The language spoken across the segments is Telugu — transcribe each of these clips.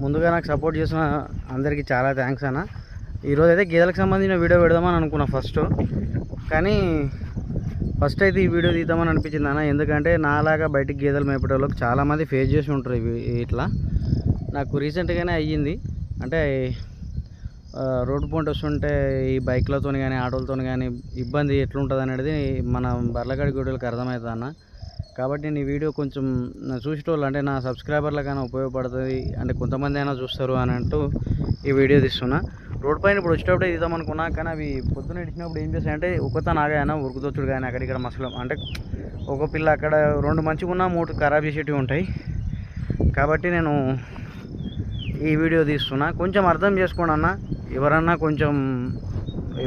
ముందుగా నాకు సపోర్ట్ చేసిన అందరికీ చాలా థ్యాంక్స్ అన్న. ఈరోజు అయితే గేదెలకు సంబంధించిన వీడియో పెడదామని అనుకున్నా కానీ ఫస్ట్ అయితే ఈ వీడియో తీద్దామని అనిపించింది అన్న. ఎందుకంటే నాలాగా బయటికి గేదెలు మేపేటోళ్ళకి చాలామంది ఫేస్ చేసి ఉంటారు ఇట్లా. నాకు రీసెంట్గానే అయ్యింది. అంటే రోడ్డు పాయింట్ వస్తుంటే ఈ బైక్లతో కానీ ఆటోలతో కానీ ఇబ్బంది ఎట్లుంటుంది అనేది మన బర్లగాడి గొడ్డలకి అర్థమవుతుంది అన్న. కాబట్టి నేను ఈ వీడియో కొంచెం చూసేటోళ్ళు అంటే నా సబ్స్క్రైబర్లకైనా ఉపయోగపడుతుంది, అంటే కొంతమంది అయినా చూస్తారు అని అంటూ ఈ వీడియో తీస్తున్నా. రోడ్ పైన ఇప్పుడు వచ్చేటప్పుడు ఇద్దాం అనుకున్నా, కానీ అవి పొద్దున్న ఇచ్చినప్పుడు ఏం చేస్తాయంటే ఒకతను ఆగాయన ఉరుకుతొచ్చుడు కానీ అక్కడిక్కడ మసలం అంటే ఒక పిల్ల అక్కడ 2 మంచిగా ఉన్నా 3 ఖరాబ్ చేసేటివి ఉంటాయి. కాబట్టి నేను ఈ వీడియో తీస్తున్నా. కొంచెం అర్థం చేసుకోండి అన్న, ఎవరన్నా కొంచెం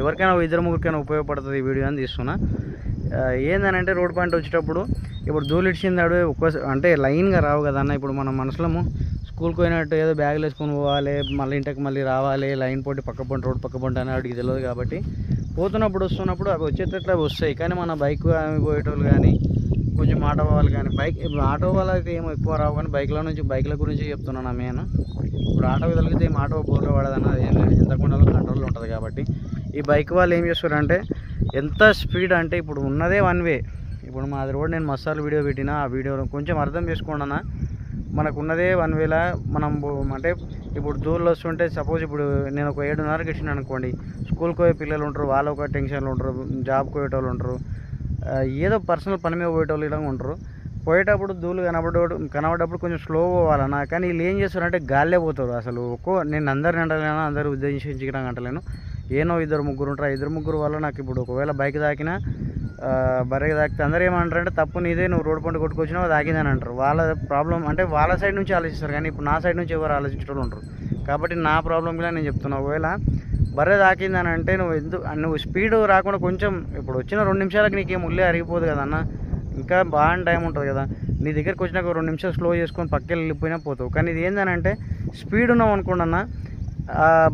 ఎవరికైనా 2-3కైనా ఉపయోగపడుతుంది ఈ వీడియో అని తీస్తున్నా. ఏందనంటే రోడ్ పాయింట్ వచ్చేటప్పుడు ఇప్పుడు ధూళి ఇడిచిందాడు అంటే లైన్గా రావు కదా అన్న. ఇప్పుడు మనం మనసులము స్కూల్కి పోయినట్టు ఏదో బ్యాగులు వేసుకొని పోవాలి, మళ్ళీ ఇంటికి మళ్ళీ రావాలి, లైన్ పోటీ పక్క పొంటి రోడ్ పక్క పొంటి అని వాడికి తెలియదు. కాబట్టి పోతున్నప్పుడు వస్తున్నప్పుడు అవి వచ్చేటట్లు అవి వస్తాయి. కానీ మన బైక్ పోయేటోళ్ళు కానీ కొంచెం ఆటో వాళ్ళు కానీ ఆటో వాళ్ళకి ఏమో ఎక్కువ రావు, కానీ బైక్ల గురించి చెప్తున్నాను మెయిన్. ఇప్పుడు ఆటో తగిలితే ఏం ఆటో బోర్లో పడదన్న, ఎంత కొండలో కంట్రోల్ ఉంటుంది. కాబట్టి ఈ బైక్ వాళ్ళు ఏం చేస్తారంటే ఎంత స్పీడ్ అంటే ఇప్పుడు ఉన్నదే 1 వే. ఇప్పుడు మాది రోడ్ నేను మసాలు వీడియో పెట్టినా, ఆ వీడియో కొంచెం అర్థం చేసుకోండి అన్న. మనకు ఉన్నదే 1 వేలా మనం అంటే ఇప్పుడు దూరంలో వస్తుంటే సపోజ్ ఇప్పుడు నేను ఒక 7:30కి ఇచ్చిన అనుకోండి, స్కూల్కి పోయే పిల్లలు ఉంటారు, వాళ్ళు ఒక టెన్షన్లు ఉంటారు, జాబ్కి పోయేటోళ్ళు ఉంటారు, ఏదో పర్సనల్ పని మీద పోయేటోళ్ళు ఇలా ఉంటారు. పోయేటప్పుడు ధూళి కనబడ్డప్పుడు కొంచెం స్లో పోవాలన్నా. కానీ వీళ్ళు ఏం చేస్తారంటే గాల్లే పోతారు. అసలు నేను అందరిని అంటలేను, అందరూ ఉద్దేశించడం అంటలేను, ఏనో 2-3 ఉంటారు. 2-3 వల్ల నాకు ఇప్పుడు ఒకవేళ బైక్ తాకినా బర్రెకి తాకితే అందరూ ఏమంటారంటే తప్పు నీదే, నువ్వు రోడ్ పంట కొట్టుకొచ్చినావు తాకిందని అంటారు. వాళ్ళ ప్రాబ్లం అంటే వాళ్ళ సైడ్ నుంచి ఆలోచిస్తారు, కానీ ఇప్పుడు నా సైడ్ నుంచి ఎవరు ఆలోచించడం ఉంటారు. కాబట్టి నా ప్రాబ్లం కూడా నేను చెప్తున్నా. ఒకవేళ బర్రె తాకిందని అంటే నువ్వు స్పీడ్ రాకుండా కొంచెం ఇప్పుడు వచ్చిన 2 నిమిషాలకి నీకేం ఉల్లే అరిగిపోదు కదన్న, ఇంకా బాగా టైం ఉంటుంది కదా. నీ దగ్గరికి వచ్చినాక 2 నిమిషాలు స్లో చేసుకొని పక్కకి వెళ్ళిపోయినా పోతావు. కానీ ఇది ఏంటంటే స్పీడ్ ఉన్నావు అనుకోండి అన్న,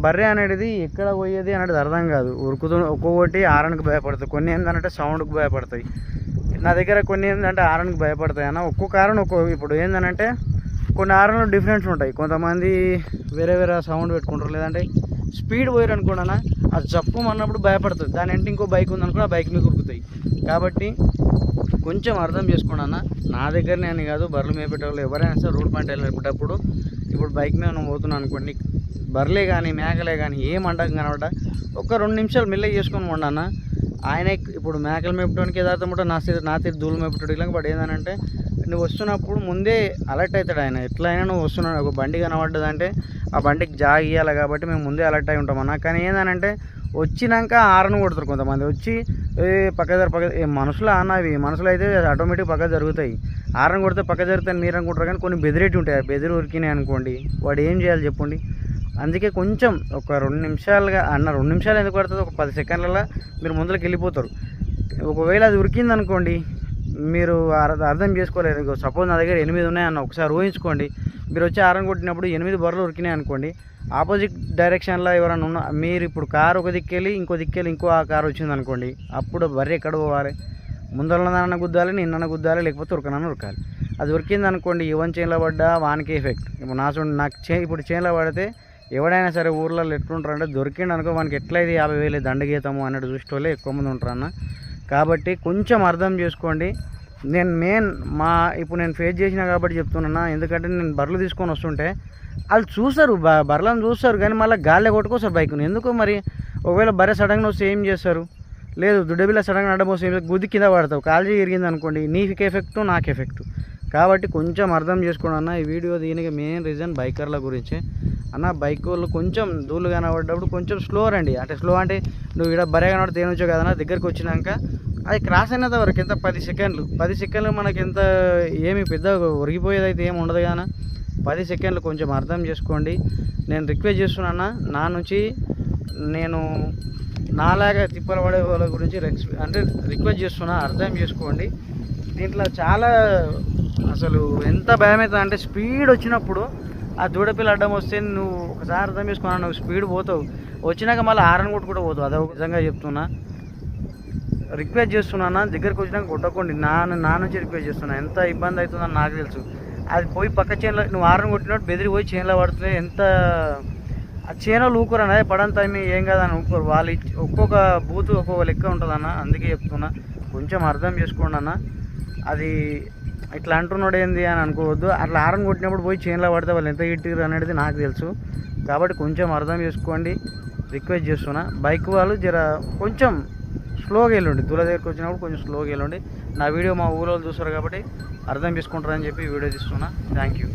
బర్రె అనేది ఎక్కడ పోయేది అనేది అర్థం కాదు. ఒక్కొక్కటి ఆరన్కి భయపడతాయి, కొన్ని ఏంటంటే సౌండ్కి భయపడతాయి. నా దగ్గర కొన్ని ఏంటంటే ఆరన్కి భయపడతాయి అన్న. ఒక్కొక్క ఆరన్ ఇప్పుడు ఏంటంటే కొన్ని ఆరన్లు డిఫరెన్స్ ఉంటాయి. కొంతమంది వేరే సౌండ్ పెట్టుకుంటారు, లేదంటే స్పీడ్ పోయారు అనుకోండి అన్న, అది జప్పు అన్నప్పుడు భయపడుతుంది. దాని అంటే ఇంకో బైక్ ఉందనుకో ఆ బైక్ మీద ఉరుకుతాయి. కాబట్టి కొంచెం అర్థం చేసుకోండి అన్న. నా దగ్గరనే అని కాదు, బర్రెలు మేపేటోళ్ళు ఎవరైనా సరే రోడ్ పాయింట్ వెళ్ళేటప్పుడు ఇప్పుడు బైక్ మీద నువ్వు పోతున్నావు అనుకోండి, బర్రెలే కానీ మేకలే కానీ ఏం అంటకం కనబడ్డా ఒక 2 నిమిషాలు మెల్లగా చేసుకొని ఉండన్న. ఆయన ఇప్పుడు మేకలు మేపడానికి యథార్థం ఉంటే నా తీరు దూలు మేపటాడు ఇలా. బట్ ఏంటంటే నువ్వు వస్తున్నప్పుడు ముందే అలర్ట్ అవుతాడు ఆయన. ఎట్లయినా నువ్వు వస్తున్నావు, ఒక బండి కనబడ్డదంటే ఆ బండికి జాగ్ ఇవ్వాలి. కాబట్టి మేము ముందే అలర్ట్ అయి ఉంటామన్నా. కానీ ఏంటంటే వచ్చినాక ఆరను కొడతారు కొంతమంది, వచ్చి పక్క మనుషులు అన్నవి మనుషులు అయితే ఆటోమేటిక్ పక్క జరుగుతాయి. ఆరను కొడితే పక్క జరుగుతాయి మీరు అనుకుంటారు, కానీ కొన్ని బెదిరేటి ఉంటాయి. ఆ బెదిరి ఉరికినాయి అనుకోండి, వాడు ఏం చేయాలి చెప్పండి. అందుకే కొంచెం ఒక 2 నిమిషాలుగా అన్న, 2 నిమిషాలు ఎందుకు పడుతుంది, ఒక 10 సెకండ్లలో మీరు ముందుకు వెళ్ళిపోతారు. ఒకవేళ అది ఉరికింది అనుకోండి, మీరు అర్థం చేసుకోలేరు. సపోజ్ నా దగ్గర 8 ఉన్నాయన్న, ఒకసారి ఊహించుకోండి. మీరు వచ్చి ఆరన్ కొట్టినప్పుడు 8 బర్రెలు ఉరికినాయి అనుకోండి, ఆపోజిట్ డైరెక్షన్లో ఎవరైనా ఉన్నా, మీరు ఇప్పుడు కారు ఒక దిక్కెళ్ళి ఇంకో దిక్కెళ్ళి ఇంకో ఆ కారు వచ్చింది అనుకోండి, అప్పుడు బర్రె ఎక్కడ పోవాలి, ముందరన్న గుద్దాలి, నిన్న గుద్దాలి, లేకపోతే ఉరకనన్న ఉరకాలి. అది ఉరికింది అనుకోండి, ఎవరి చేనులో పడ్డా వానికి ఎఫెక్ట్. ఇప్పుడు నాకు ఇప్పుడు చేనులో పడితే ఎవడైనా సరే ఊర్లలో ఎట్లుంటారంటే దొరికిండు అనుకో వానికి ఎట్లయితే 50,000 దండగీతాము అన్నట్టు చూసేటోళ్ళే ఎక్కువ మంది ఉంటారన్న. కాబట్టి కొంచెం అర్థం చేసుకోండి. నేను ఇప్పుడు నేను ఫేస్ చేసినా కాబట్టి చెప్తున్నా. ఎందుకంటే నేను బర్రెలు తీసుకొని వస్తుంటే వాళ్ళు చూస్తారు, బర్రెలను చూస్తారు, కానీ మళ్ళీ గాల్లే కొట్టుకోస్తారు బైక్ను. ఎందుకు మరి ఒకవేళ బర్రె సడన్గా వస్తే ఏం చేస్తారు, లేదు దుడ్డబిల్ల సడన్గా నడబోస్తే గుద్ది కింద పడతావు, కాల్జీ ఇరిగింది అనుకోండి, నీకు ఎఫెక్ట్ నాకు ఎఫెక్ట్. కాబట్టి కొంచెం అర్థం చేసుకోండి అన్న. ఈ వీడియో దీనికి మెయిన్ రీజన్ బైకర్ల గురించే అన్న. బైక్ వాళ్ళు కొంచెం దూళ్ళు కనబడ్డప్పుడు కొంచెం స్లో రండి. అంటే స్లో అంటే నువ్వు ఇక్కడ బర్రె కనబడితే తేనొచ్చో కదన్నా, దగ్గరికి వచ్చినాక అది క్రాస్ అయినంత వరకు ఎంత 10 సెకండ్లు మనకి ఎంత ఏమి పెద్ద ఒరిగిపోయేది అయితే ఏమి ఉండదు కానీ 10 సెకండ్లు కొంచెం అర్థం చేసుకోండి. నేను రిక్వెస్ట్ చేస్తున్నా, నా నుంచి నేను నాలాగా తిప్పలు పడే వాళ్ళ గురించి అంటే రిక్వెస్ట్ చేస్తున్నా, అర్థం చేసుకోండి. దీంట్లో చాలా అసలు ఎంత భయం అవుతుంది అంటే స్పీడ్ వచ్చినప్పుడు ఆ దూడపిల్ల అడ్డం వస్తే నువ్వు ఒకసారి అర్థం చేసుకున్నా, నువ్వు స్పీడ్ పోతావు, వచ్చినాక మళ్ళీ ఆరన్ కొట్టుకుంటూ పోతావు. అదే నిజంగా చెప్తున్నా, రిక్వెస్ట్ చేస్తున్నా, దగ్గరికి వచ్చినాక కొట్టకండి. నా నుంచి రిక్వెస్ట్ చేస్తున్నా. ఎంత ఇబ్బంది అవుతుందని నాకు తెలుసు. అది పోయి పక్క చేనులో నువ్వు హారన్ కొట్టినట్టు బెదిరి పోయి చేనులో పడుతుంది. ఎంత ఆ చేనులు ఊరుకోరన్న పడంత ఏం కాదని ఊరుకోరు వాళ్ళు. ఒక్కొక్క బూత్ ఒక్కొక్క లెక్క ఉంటుందన్న, అందుకే చెప్తున్నా కొంచెం అర్థం చేసుకోండి అన్న. అది ఇట్లా అంటున్నాడు ఏంది అని అనుకోవద్దు. అట్లా హారన్ కొట్టినప్పుడు పోయి చేనులో పడితే వాళ్ళు ఎంత ఇట్టిరు అనేది నాకు తెలుసు, కాబట్టి కొంచెం అర్థం చేసుకోండి రిక్వెస్ట్ చేస్తున్నా. బైక్ వాళ్ళు జర కొంచెం స్లోగా వెళ్ళండి, తుల దగ్గరికి వచ్చినప్పుడు కొంచెం స్లోగా వెళ్ళండి. నా వీడియో మా ఊళ్ళో చూస్తారు కాబట్టి అర్థం చేసుకుంటారని చెప్పి వీడియో తీస్తున్నా. Thank you.